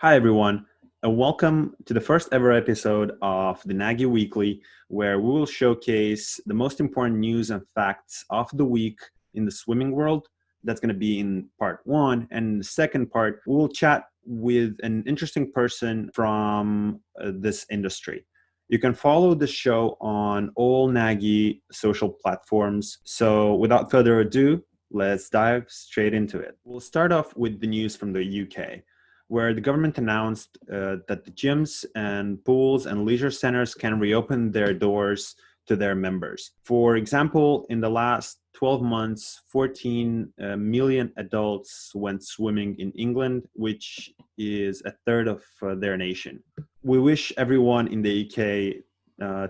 Hi, everyone, and welcome to the first ever episode of the Nagi Weekly, where we will showcase the most important news and facts of the week in the swimming world. That's going to be in part one. And in the second part, we will chat with an interesting person from this industry. You can follow the show on all Nagi social platforms. So without further ado, let's dive straight into it. We'll start off with the news from the UK, where the government announced that the gyms and pools and leisure centers can reopen their doors to their members. For example, in the last 12 months, 14 million adults went swimming in England, which is a third of their nation. We wish everyone in the UK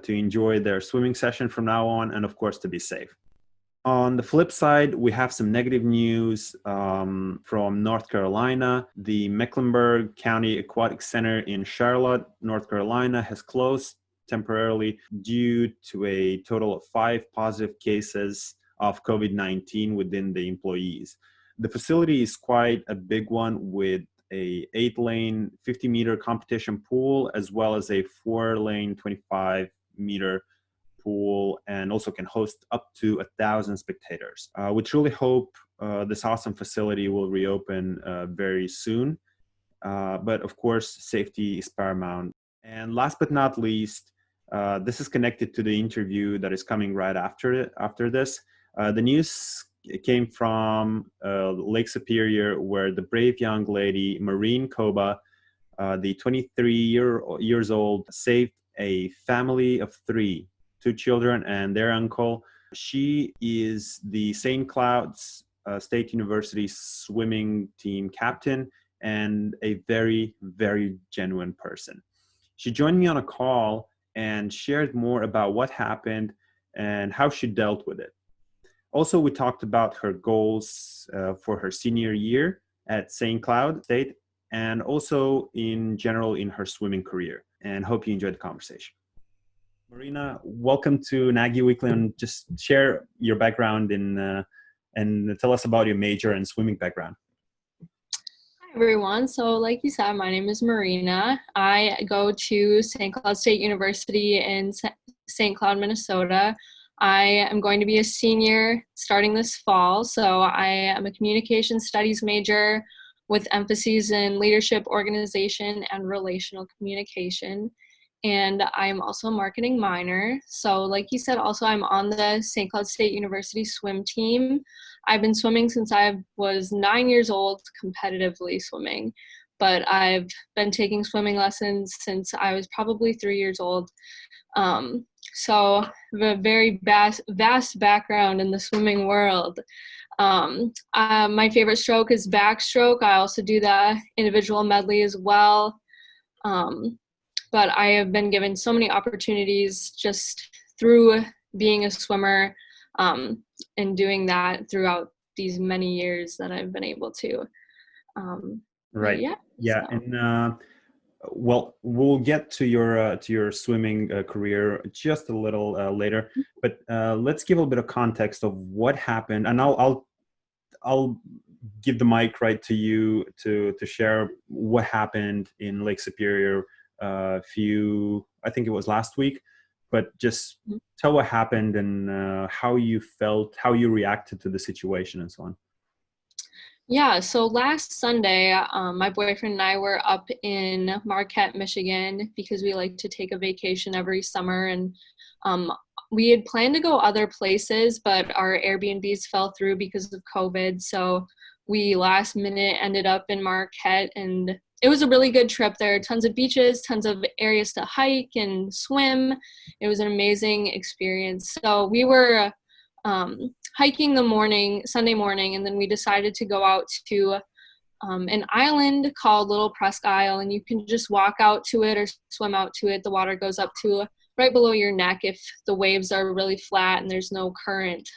to enjoy their swimming session from now on, and of course, to be safe. On the flip side, we have some negative news from North Carolina. The Mecklenburg County Aquatic Center in Charlotte, North Carolina, has closed temporarily due to a total of 5 positive cases of COVID-19 within the employees. The facility is quite a big one, with a 8-lane 50-meter competition pool, as well as a 4-lane 25-meter pool, and also can host up to 1,000 spectators. We truly hope this awesome facility will reopen very soon. But of course, safety is paramount. And last but not least, this is connected to the interview that is coming right after this. The news came from Lake Superior, where the brave young lady, Marene Kouba, the 23 years old, saved a family of 2 children and their uncle. She is the St. Cloud's State University swimming team captain and a very, very genuine person. She joined me on a call and shared more about what happened and how she dealt with it. Also, we talked about her goals for her senior year at St. Cloud State, and also in general in her swimming career. And hope you enjoyed the conversation. Marina, welcome to Nagi Weekly, and just share your background and tell us about your major and swimming background. Hi everyone. So like you said, my name is Marina. I go to St. Cloud State University in St. Cloud, Minnesota. I am going to be a senior starting this fall. So I am a communication studies major with emphases in leadership, organization, and relational communication. And I'm also a marketing minor. So like you said, also I'm on the St. Cloud State University swim team. I've been swimming since I was 9 years old, competitively swimming, but I've been taking swimming lessons since I was probably 3 years old. So I have a very vast background in the swimming world. My favorite stroke is backstroke. I also do the individual medley as well. But I have been given so many opportunities just through being a swimmer and doing that throughout these many years that I've been able to. Right. Yeah. So. And well, we'll get to your swimming career just a little later. But let's give a bit of context of what happened, and I'll give the mic right to you to share what happened in Lake Superior. I think it was last week, but just tell what happened and how you felt, how you reacted to the situation and so on. Yeah, so last Sunday, my boyfriend and I were up in Marquette, Michigan, because we like to take a vacation every summer. And we had planned to go other places, but our Airbnbs fell through because of COVID. So we last minute ended up in Marquette, and it was a really good trip. There are tons of beaches, tons of areas to hike and swim. It was an amazing experience. So we were hiking Sunday morning, and then we decided to go out to an island called Little Presque Isle, and you can just walk out to it or swim out to it. The water goes up to right below your neck if the waves are really flat and there's no current.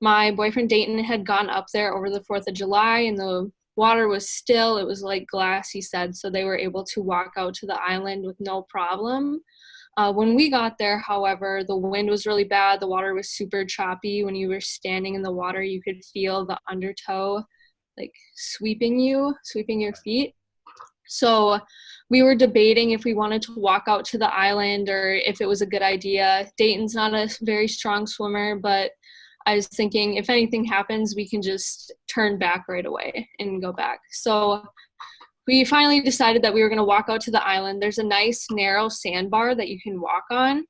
My boyfriend Dayton had gone up there over the 4th of July, and the water was still, it was like glass, he said, so they were able to walk out to the island with no problem. When we got there, however, the wind was really bad. The water was super choppy. When you were standing in the water, you could feel the undertow like sweeping your feet. So we were debating if we wanted to walk out to the island or if it was a good idea. Dayton's not a very strong swimmer, but I was thinking if anything happens, we can just turn back right away and go back. So we finally decided that we were going to walk out to the island. There's a nice narrow sandbar that you can walk on.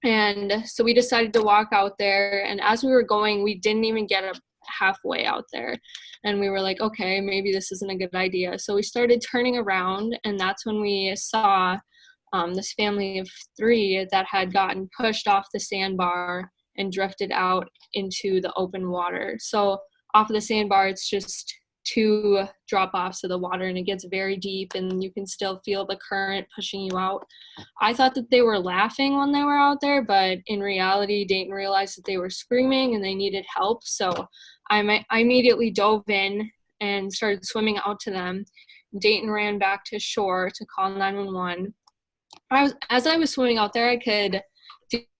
And so we decided to walk out there. And as we were going, we didn't even get halfway out there. And we were like, okay, maybe this isn't a good idea. So we started turning around, and that's when we saw this family of three that had gotten pushed off the sandbar and drifted out into the open water. So off of the sandbar, it's just two drop offs of the water, and it gets very deep, and you can still feel the current pushing you out. I thought that they were laughing when they were out there, but in reality, Dayton realized that they were screaming and they needed help. So I immediately dove in and started swimming out to them. Dayton ran back to shore to call 911. As I was swimming out there, I could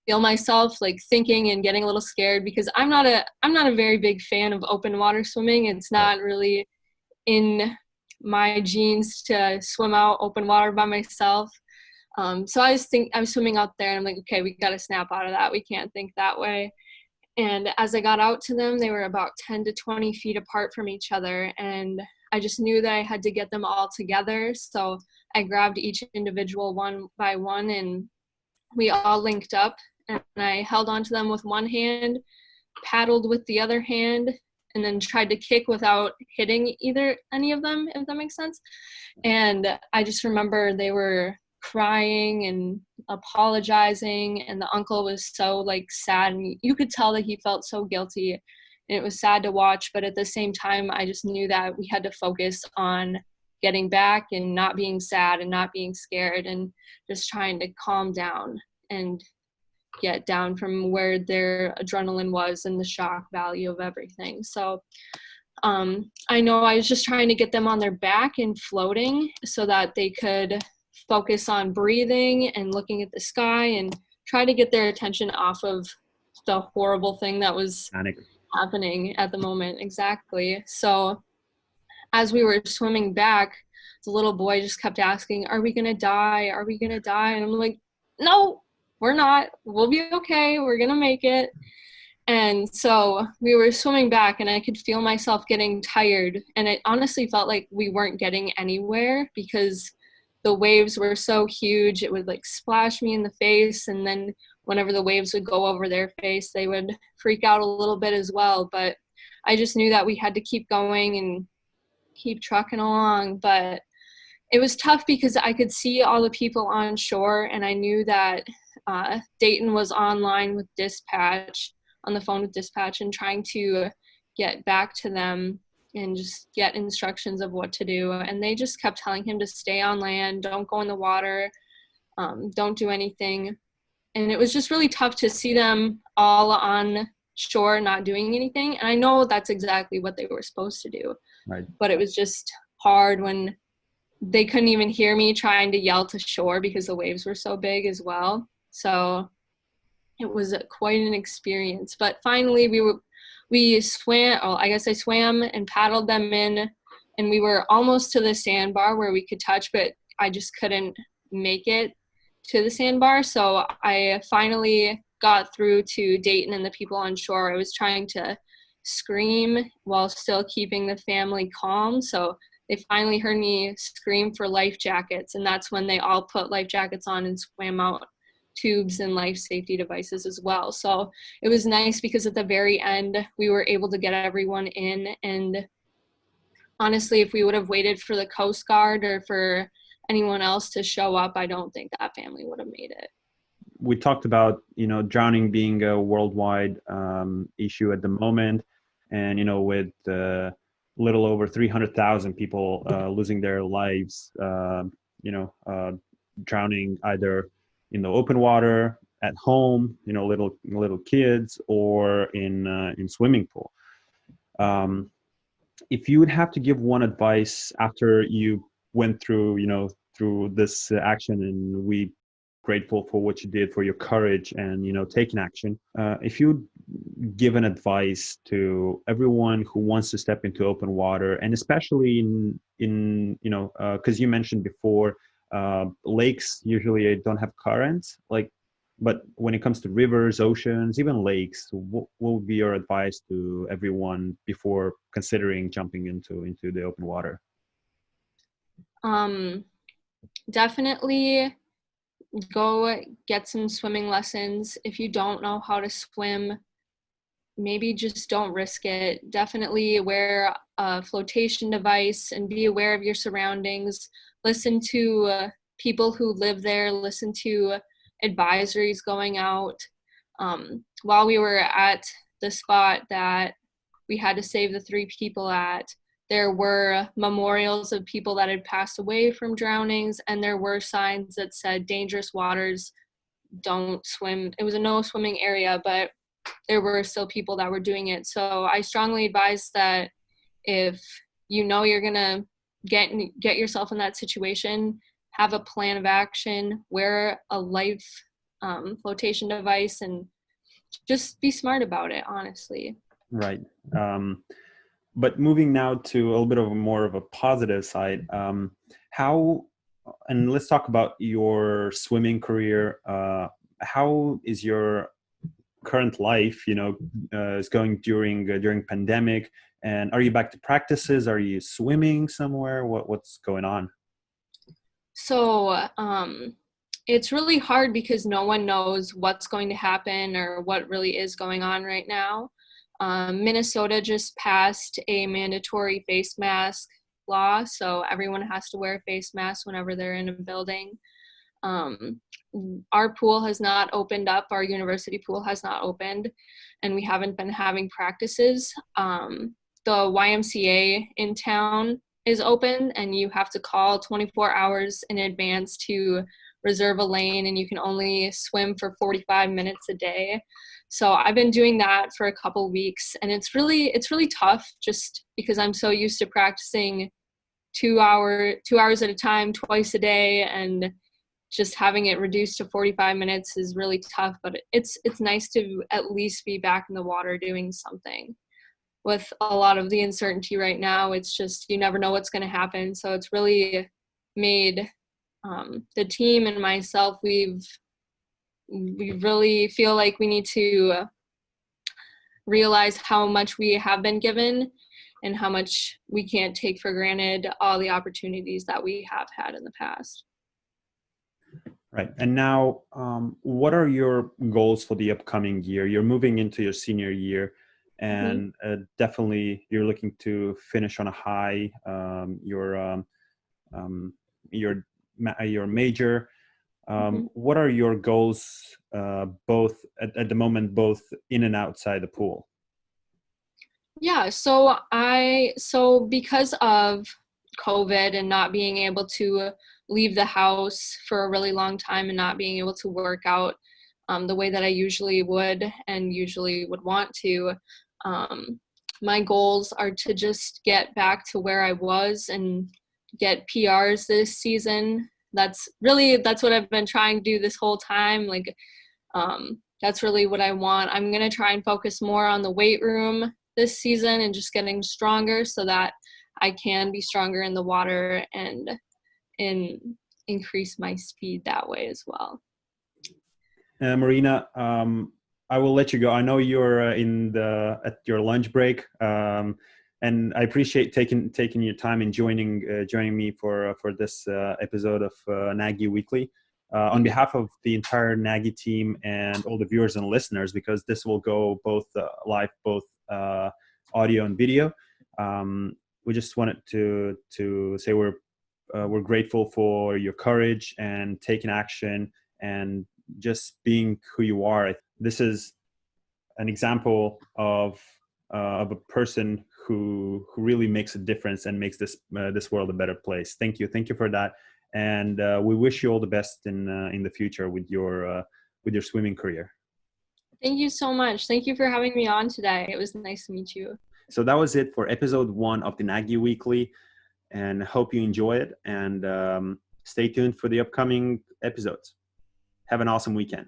feel myself like thinking and getting a little scared because I'm not a very big fan of open water swimming. It's not really in my genes to swim out open water by myself. So I was swimming out there and I'm like, okay, we got to snap out of that. We can't think that way. And as I got out to them, they were about 10 to 20 feet apart from each other. And I just knew that I had to get them all together. So I grabbed each individual one by one and we all linked up. And I held onto them with one hand, paddled with the other hand, and then tried to kick without hitting any of them, if that makes sense. And I just remember they were crying and apologizing, and the uncle was so like sad, and you could tell that he felt so guilty, and it was sad to watch. But at the same time, I just knew that we had to focus on getting back and not being sad and not being scared and just trying to calm down and get down from where their adrenaline was and the shock value of everything. So I know I was just trying to get them on their back and floating so that they could focus on breathing and looking at the sky and try to get their attention off of the horrible thing that was Panic. happening at the moment. Exactly. So as we were swimming back, the little boy just kept asking, are we going to die? Are we going to die? And I'm like, no, we're not. We'll be okay. We're going to make it. And so we were swimming back and I could feel myself getting tired. And it honestly felt like we weren't getting anywhere because the waves were so huge. It would like splash me in the face. And then whenever the waves would go over their face, they would freak out a little bit as well. But I just knew that we had to keep going and keep trucking along. But it was tough because I could see all the people on shore, and I knew that Dayton was online with dispatch, on the phone with dispatch, and trying to get back to them and just get instructions of what to do. And they just kept telling him to stay on land, don't go in the water, don't do anything. And it was just really tough to see them all on shore not doing anything. And I know that's exactly what they were supposed to do. Right. But it was just hard when they couldn't even hear me trying to yell to shore because the waves were so big as well. So it was quite an experience. But finally we swam, I guess I swam and paddled them in, and we were almost to the sandbar where we could touch, but I just couldn't make it to the sandbar. So I finally got through to Dayton and the people on shore. I was trying to scream while still keeping the family calm. So they finally heard me scream for life jackets, and that's when they all put life jackets on and swam out tubes and life safety devices as well. So it was nice because at the very end, we were able to get everyone in. And honestly, if we would have waited for the Coast Guard or for anyone else to show up, I don't think that family would have made it. We talked about, drowning being a worldwide issue at the moment. And, with little over 300,000 people losing their lives, drowning either in the open water, at home, little kids, or in swimming pool. If you would have to give one advice after you went through, through this action, and we grateful for what you did, for your courage and taking action. If you give an advice to everyone who wants to step into open water, and especially in because you mentioned before, lakes usually don't have currents, but when it comes to rivers, oceans, even lakes, what would be your advice to everyone before considering jumping into the open water? Um, Definitely go get some swimming lessons. If you don't know how to swim, maybe just don't risk it. Definitely wear a flotation device and be aware of your surroundings. Listen to people who live there, listen to advisories going out. While we were at the spot that we had to save the 3 people at, there were memorials of people that had passed away from drownings, and there were signs that said dangerous waters, don't swim. It was a no swimming area, but there were still people that were doing it. So I strongly advise that if you know you're gonna get yourself in that situation, have a plan of action, wear a life flotation device, and just be smart about it, honestly. Right. But moving now to a little bit of a more of a positive side, how, and let's talk about your swimming career. How is your current life, is going during pandemic? And are you back to practices? Are you swimming somewhere? What's going on? So it's really hard because no one knows what's going to happen or what really is going on right now. Minnesota just passed a mandatory face mask law, so everyone has to wear a face mask whenever they're in a building. Um, our pool has not opened up, our university pool has not opened, and we haven't been having practices. The YMCA in town is open, and you have to call 24 hours in advance to reserve a lane, and you can only swim for 45 minutes a day. So I've been doing that for a couple weeks, and it's really tough just because I'm so used to practicing 2 hours at a time, twice a day, and just having it reduced to 45 minutes is really tough, but it's nice to at least be back in the water doing something. With a lot of the uncertainty right now, it's just you never know what's going to happen. So it's really made the team and myself, we really feel like we need to realize how much we have been given and how much we can't take for granted all the opportunities that we have had in the past. Right. And now, what are your goals for the upcoming year? You're moving into your senior year, and definitely you're looking to finish on a high. Um, your your major. What are your goals, both at the moment, both in and outside the pool? Yeah, so because of COVID and not being able to leave the house for a really long time and not being able to work out the way that I usually would and usually would want to, my goals are to just get back to where I was and get PRs this season. That's what I've been trying to do this whole time. That's really what I want. I'm gonna try and focus more on the weight room this season and just getting stronger so that I can be stronger in the water and increase my speed that way as well. Marina, I will let you go. I know you're at your lunch break, and I appreciate taking your time and joining me for this episode of Nagi Weekly. On behalf of the entire Nagi team and all the viewers and listeners, because this will go both live, both audio and video. We just wanted to say we're grateful for your courage and taking action and just being who you are. This is an example of a person who really makes a difference and makes this world a better place. Thank you for that, and we wish you all the best in the future with your swimming career. Thank you so much. Thank you for having me on today. It was nice to meet you. So that was it for episode 1 of the Nagi Weekly, and hope you enjoy it, and stay tuned for the upcoming episodes. Have an awesome weekend.